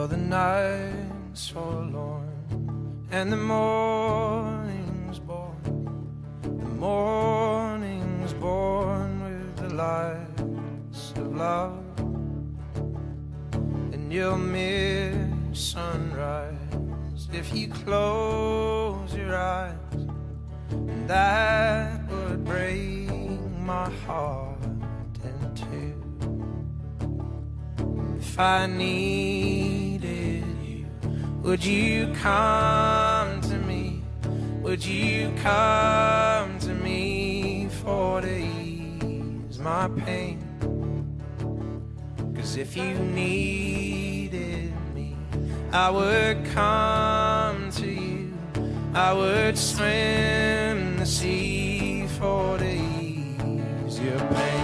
Well, the night's forlorn and the morning's born. The morning's born with the lights of love, and you'll miss sunrise if you close your eyes, and that would break my heart in two. If I needed you, would you come to me? Would you come to me for to ease my pain? 'Cause if you needed me, I would come to you. I would swim the sea for to ease your pain.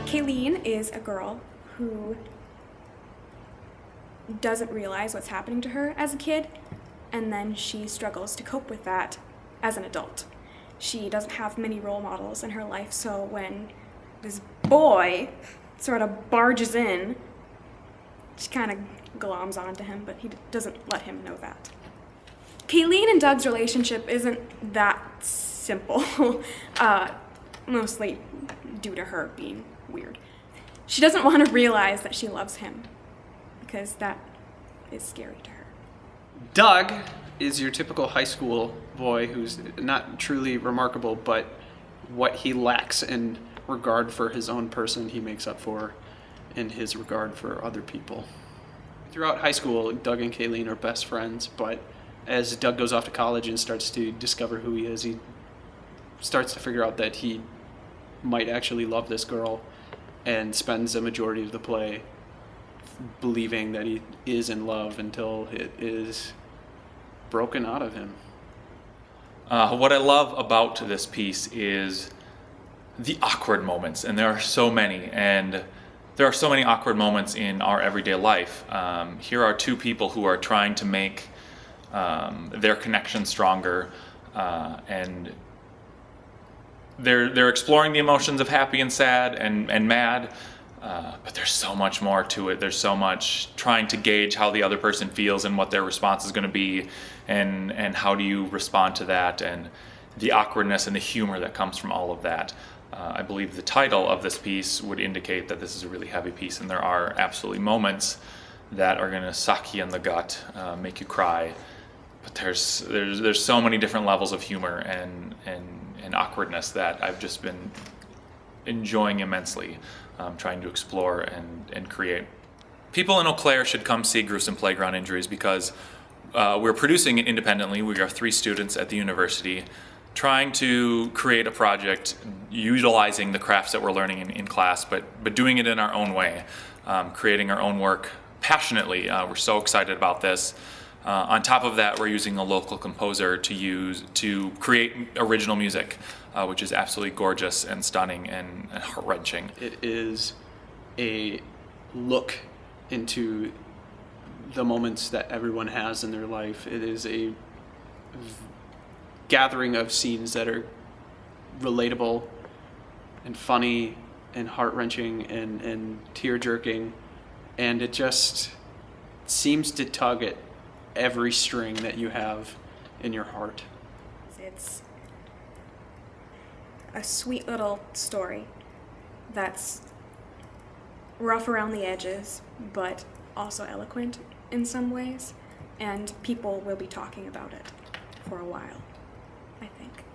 Kayleen is a girl who doesn't realize what's happening to her as a kid, and then she struggles to cope with that as an adult. She doesn't have many role models in her life, so when this boy sort of barges in, she kind of gloms onto him, but he doesn't let him know that. Kayleen and Doug's relationship isn't that simple, mostly due to her being weird. She doesn't want to realize that she loves him because that is scary to her. Doug is your typical high school boy who's not truly remarkable, but what he lacks in regard for his own person, he makes up for in his regard for other people. Throughout high school, Doug and Kayleen are best friends, but as Doug goes off to college and starts to discover who he is, he starts to figure out that he might actually love this girl, and spends a majority of the play believing that he is in love until it is broken out of him. What I love about this piece is the awkward moments, and there are so many, and there are so many awkward moments in our everyday life. Here are two people who are trying to make their connection stronger, and they're exploring the emotions of happy and sad and mad, but there's so much more to it. There's so much trying to gauge how the other person feels and what their response is going to be, and how do you respond to that, and the awkwardness and the humor that comes from all of that. I believe the title of this piece would indicate that this is a really heavy piece, and there are absolutely moments that are going to suck you in the gut, make you cry. But there's so many different levels of humor and awkwardness that I've just been enjoying immensely, trying to explore and create. People in Eau Claire should come see Gruesome Playground Injuries because we're producing it independently. We are 3 students at the university trying to create a project utilizing the crafts that we're learning in class, but doing it in our own way, creating our own work passionately. We're so excited about this. On top of that, we're using a local composer to create original music, which is absolutely gorgeous and stunning and heart-wrenching. It is a look into the moments that everyone has in their life. It is a gathering of scenes that are relatable and funny and heart-wrenching and tear-jerking, and it just seems to tug at every string that you have in your heart. It's a sweet little story that's rough around the edges, but also eloquent in some ways, and people will be talking about it for a while, I think.